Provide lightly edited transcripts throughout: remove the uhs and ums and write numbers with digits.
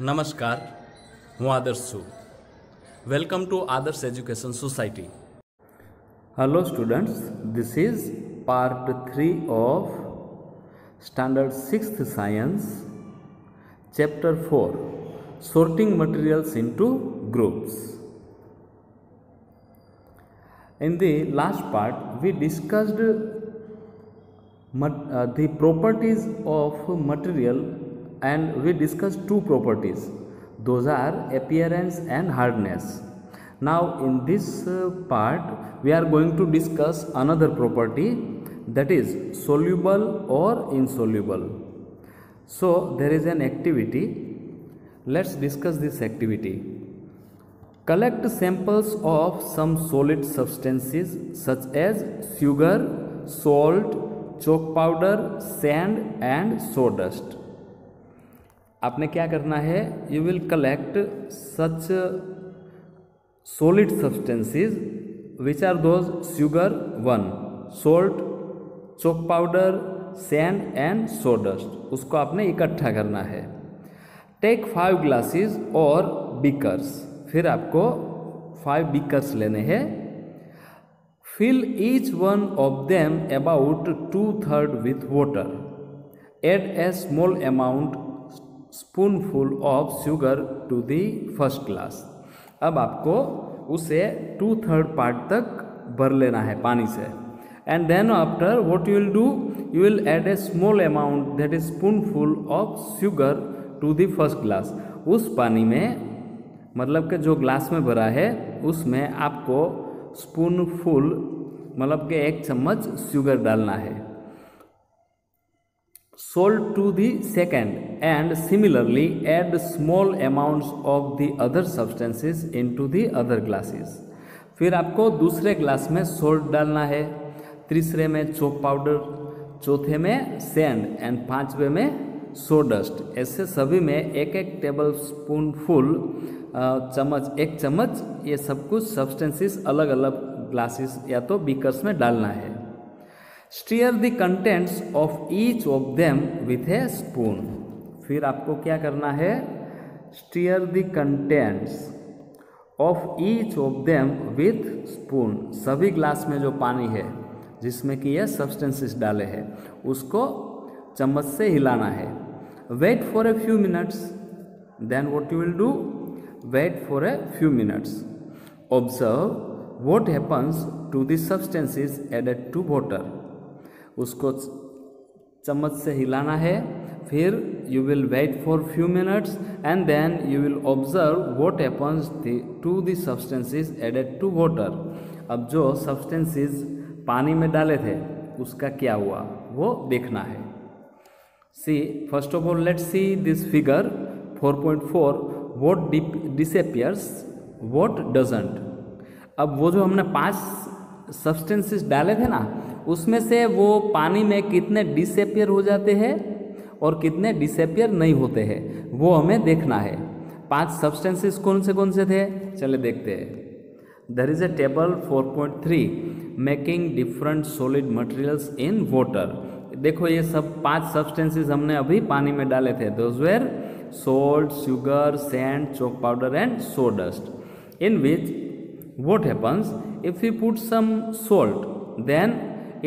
નમસ્કાર, હું આદર્શ છું. વેલકમ ટુ આદર્શ education society. Hello students, this is part 3 of standard 6th science, chapter 4, sorting materials into groups. In the last part we discussed the properties of material, and we discussed two properties. Those are appearance and hardness. Now in this part we are going to discuss another property, that is soluble or insoluble. So there is an activity. Let's discuss this activity. Collect samples of some solid substances such as sugar, salt, chalk powder, sand and sawdust. आपने क्या करना है? You will collect such solid substances, which are those: sugar 1, salt, chalk powder, sand and sawdust. उसको आपने इकट्ठा करना है. Take 5 glasses और beakers. फिर आपको 5 beakers लेने हैं. Fill each one of them about 2/3 with water. Add a small amount spoonful of sugar to the first glass. अब आपको उसे 2/3 पार्ट तक भर लेना है पानी से. And then after what you will do, you will add a small amount, that is spoonful of sugar to the first glass. उस पानी में, मतलब कि जो ग्लास में भरा है उसमें आपको स्पूनफुल मतलब कि 1 चम्मच शुगर डालना है. Salt to the second, and similarly add small amounts of the other substances into the other glasses. फिर आपको दूसरे ग्लास में सॉल्ट डालना है, तीसरे में चॉक पाउडर, चौथे में सैंड एंड पांचवे में सोडस्ट. ऐसे सभी में 1-1 टेबल स्पून फुल चम्मच, 1 चम्मच, ये सब कुछ सब्सटेंसेस अलग अलग ग्लासेस या तो बीकर्स में डालना है. Stir the contents of each of them with a spoon. फिर आपको क्या करना है? Stir the contents of each of them with spoon. सभी ग्लास में जो पानी है जिसमें कि यह सब्सटेंसेस डाले हैं उसको चम्मच से हिलाना है. Wait for a few minutes. Then what you will do? Wait for a few minutes. Observe what happens to the substances added to water. उसको चम्मच से हिलाना है. फिर you will wait for few minutes and then you will observe what happens to the substances added to water. अब जो substances पानी में डाले थे उसका क्या हुआ वो देखना है. See first of all let's see this figure 4.4. What disappears, what doesn't. अब वो जो हमने 5 सब्सटेंसेस डाले थे ना, उसमें से वो पानी में कितने डिसअपियर हो जाते हैं और कितने डिसअपियर नहीं होते हैं वो हमें देखना है. 5 सब्सटेंसेस कौन से थे? चले देखते हैं. There is a table 4.3 making different solid materials in water. देखो ये सब 5 सब्सटेंसेस हमने अभी पानी में डाले थे. Those were salt, sugar, sand, chalk powder and sawdust. In which what happens if we put some salt, then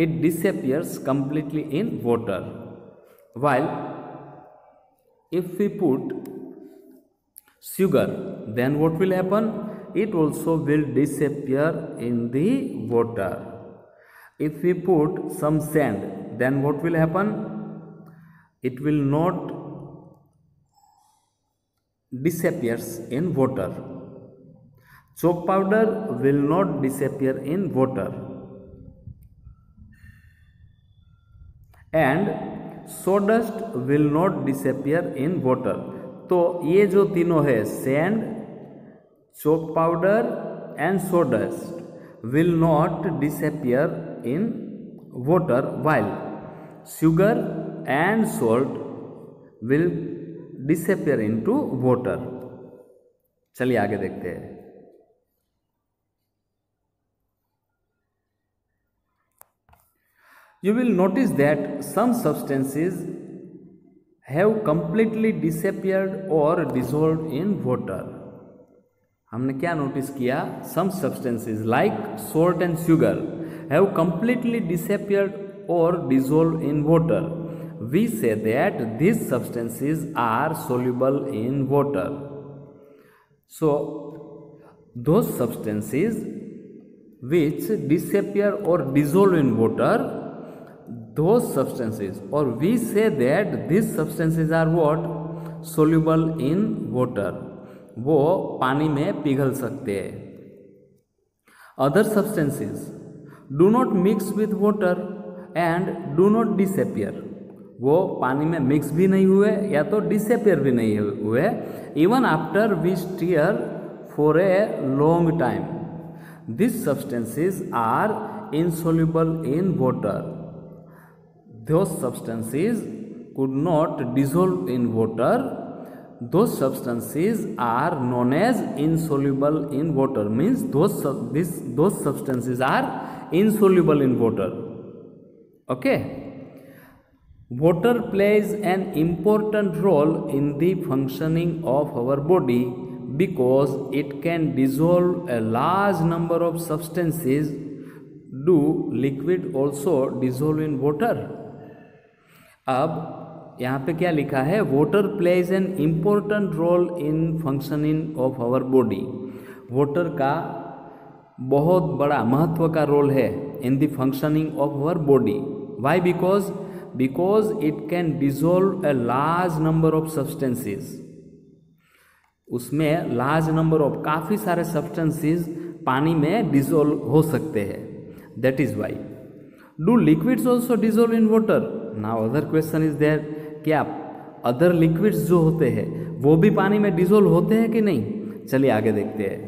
it disappears completely in water, while if we put sugar, then what will happen? It also will disappear in the water. If we put some sand, then what will happen? It will not disappears in water. Chalk powder will not disappear in water, and sawdust will not disappear in water. तो ये जो तीनों है, sand, chalk powder and sawdust will not disappear in water, while sugar and salt will disappear into water. चलिए आगे देखते हैं. You will notice that some substances have completely disappeared और डिसॉल्व्ड इन वाटर। हमने क्या नोटिस किया? Some substances like salt and sugar have completely disappeared और dissolved in water. We say that these substances are soluble in water. So those substances which disappear or dissolve in water, those substances, or we say that these substances are what? Soluble in water. वो पानी में पिघल सकते हैं. Other substances do not mix with water and do not disappear. वो पानी में mix भी नहीं हुए या तो डिसअपियर भी नहीं हुए. Even after we stir for a long time, this substances are insoluble in water. Those substances could not dissolve in water. Those substances are known as insoluble in water. Means those substances are insoluble in water. Okay. Water plays an important role in the functioning of our body because it can dissolve a large number of substances. Do liquid also dissolve in water? अब यहाँ पे क्या लिखा है? Water plays an important role in functioning of our body. Water का बहुत बड़ा महत्व का रोल है in the functioning of our body. Why? Because it can dissolve a large number of substances. उसमें लार्ज नंबर ऑफ काफ़ी सारे substances पानी में डिसॉल्व हो सकते हैं. That is why. Do liquids also dissolve in water? Now other question is there, क्या other liquids जो होते हैं वो भी पानी में डिसॉल्व होते हैं कि नहीं? चलिए आगे देखते हैं.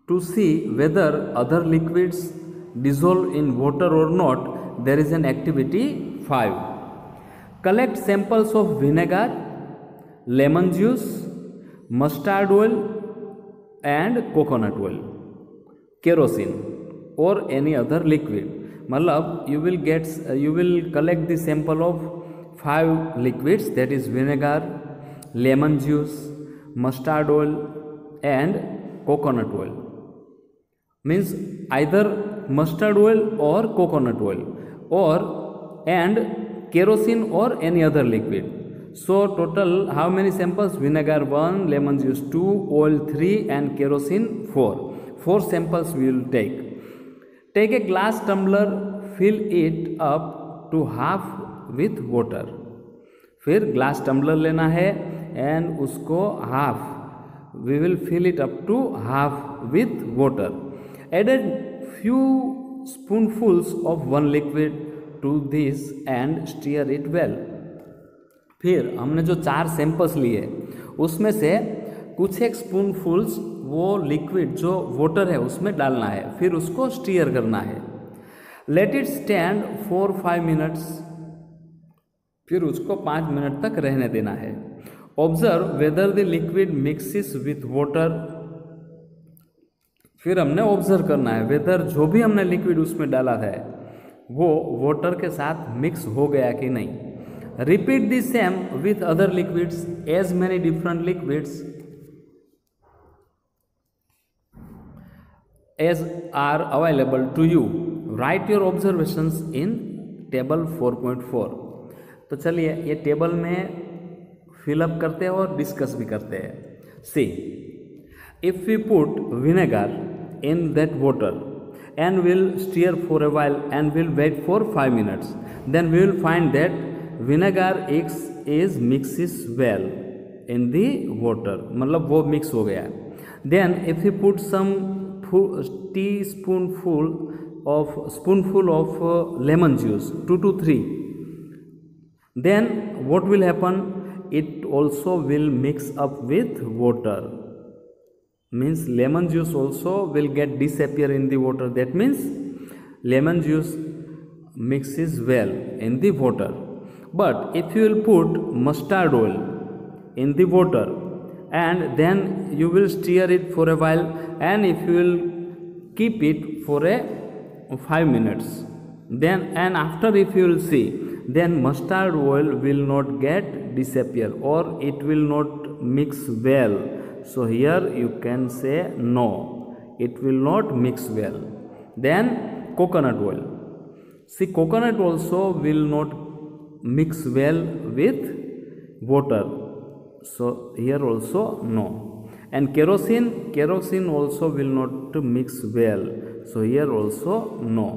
To see whether other liquids dissolve in water or not, there is an activity 5. Collect samples of vinegar, lemon juice, mustard oil and coconut oil, kerosene or any other liquid. मतलब you will collect the sample of 5 liquids, that is vinegar, lemon juice, mustard oil and coconut oil. Means either mustard oil or coconut oil and kerosene or any other liquid. So total how many samples? Vinegar 1, lemon juice 2, oil 3 and kerosene 4. 4 samples we will take. Take a glass tumbler, fill it up to half with water. फिर glass tumbler लेना है and उसको half we will fill it up to half with water. Add a few spoonfuls of one liquid to this and stir it well. फिर हमने जो 4 samples लिए उसमें से कुछ एक स्पूनफुल्स वो लिक्विड जो वाटर है उसमें डालना है, फिर उसको स्टीयर करना है. Let it stand for 5 minutes. फिर उसको 5 मिनट तक रहने देना है. Observe whether the liquid mixes with water. फिर हमने ऑब्जर्व करना है वेदर जो भी हमने लिक्विड उसमें डाला है वो वाटर के साथ मिक्स हो गया कि नहीं. Repeat the same with other liquids, as many different liquids as are available to you. Write your observations in table 4.4. तो चलिए ये टेबल में फिलअप करते हैं और डिस्कस भी करते हैं. सी, if we put vinegar in that water and will stir for a while and will wait for 5 minutes, then we will find that vinegar is mixes well in the water. मतलब वो mix हो गया. Then if we put some teaspoonful of lemon juice, 2 to 3, then what will happen? It also will mix up with water. Means lemon juice also will get disappear in the water. That means lemon juice mixes well in the water. But if you will put mustard oil in the water and then you will stir it for a while, and if you will keep it for a 5 minutes. Then and after if you will see, then mustard oil will not get disappear or it will not mix well. So here you can say no, it will not mix well. Then coconut oil. See, coconut also will not mix well with water. So here also no. And kerosene also will not mix well. So here also no.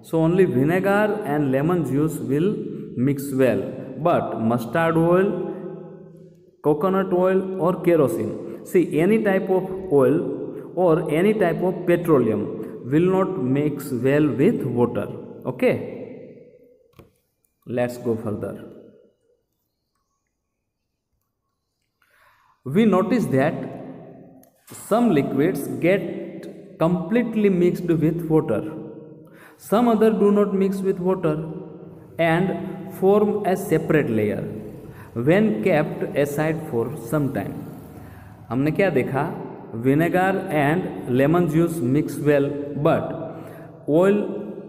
So only vinegar and lemon juice will mix well. But mustard oil, coconut oil or kerosene. See, any type of oil or any type of petroleum will not mix well with water. Okay. Let's go further. We notice that some liquids get completely mixed with water. Some other do not mix with water and form a separate layer when kept aside for some time. हमने क्या देखा? Vinegar and lemon juice mix well, but oil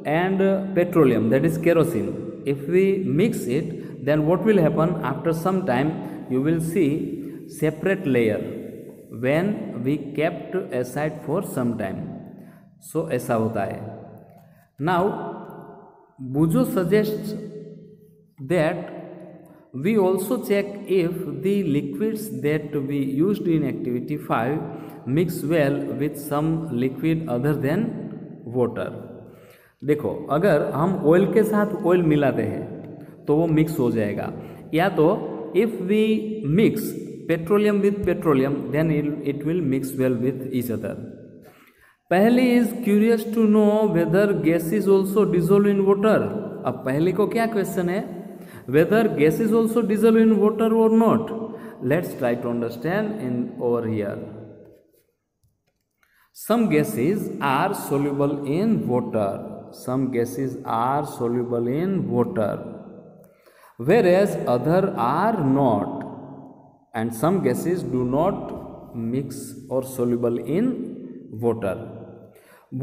and petroleum, that is kerosene, if we mix it, then what will happen? After some time you will see separate layer when we kept aside for some time. So ऐसा होता है. Now Bujo suggests that we also check if the liquids that we used in activity 5 mix well with some liquid other than water. देखो, अगर हम oil के साथ oil मिलाते हैं तो वो मिक्स हो जाएगा, या तो if we mix petroleum with petroleum then it will mix well with each other. Paheli is curious to know whether gas is also dissolve in water. अब पहली को क्या क्वेश्चन है? Whether gas is also dissolve in water और not. Let's try to understand in over here. Some gases are soluble in water. Some gases are soluble in water, whereas other are not. And some gases do not mix or soluble in water.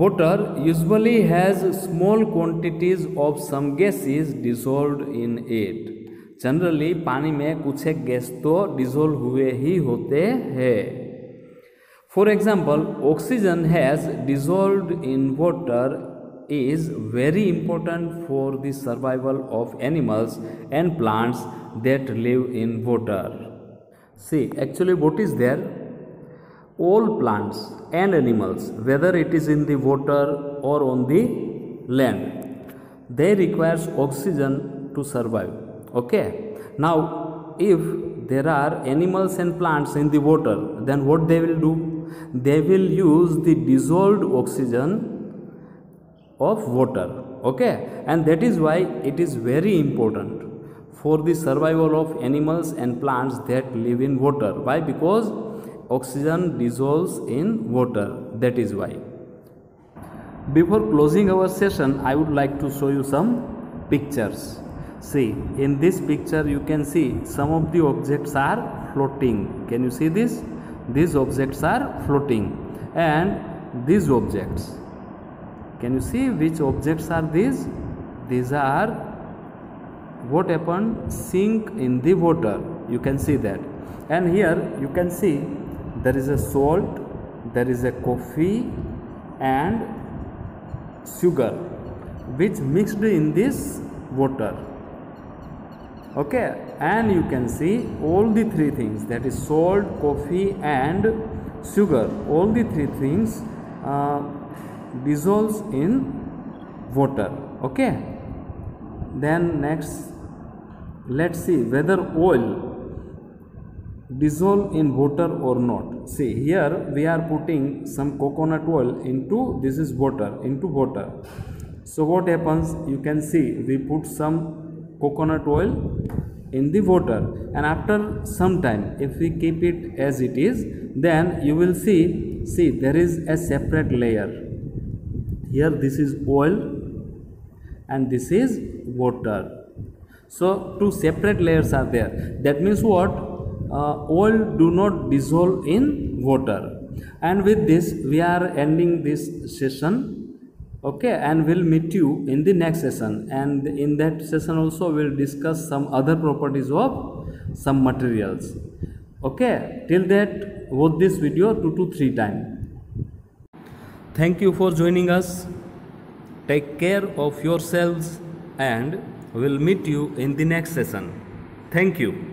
Water usually has small quantities of some gases dissolved in it. Generally, पानी में कुछ एक gas तो dissolve हुए ही होते हैं. For example, oxygen has dissolved in water is very important for the survival of animals and plants that live in water. See, actually what is there? All plants and animals, whether it is in the water or on the land, they requires oxygen to survive. Okay. Now, if there are animals and plants in the water, then what they will do? They will use the dissolved oxygen of water. Okay, and that is why it is very important for the survival of animals and plants that live in water. Why? Because oxygen dissolves in water. That is why. Before closing our session, I would like to show you some pictures. See, in this picture you can see some of the objects are floating. Can you see this? These objects are floating, and these objects, can you see which objects are these? These are what happened? Sink in the water. You can see that. And here you can see there is a salt, there is a coffee and sugar which mixed in this water. Okay, and you can see all the three things, that is salt, coffee and sugar, all the three things dissolves in water. Okay, then next let's see whether oil dissolve in water or not. See, here we are putting some coconut oil into, this is water, into water. So what happens? You can see we put some coconut oil in the water, and after some time if we keep it as it is, then you will see there is a separate layer. Here this is oil and this is water. So two separate layers are there. That means what? Oil do not dissolve in water. And with this we are ending this session. Okay, and we'll meet you in the next session, and in that session also we'll discuss some other properties of some materials. Okay, till that watch this video 2 to 3 times. Thank you for joining us. Take care of yourselves and we'll meet you in the next session. Thank you.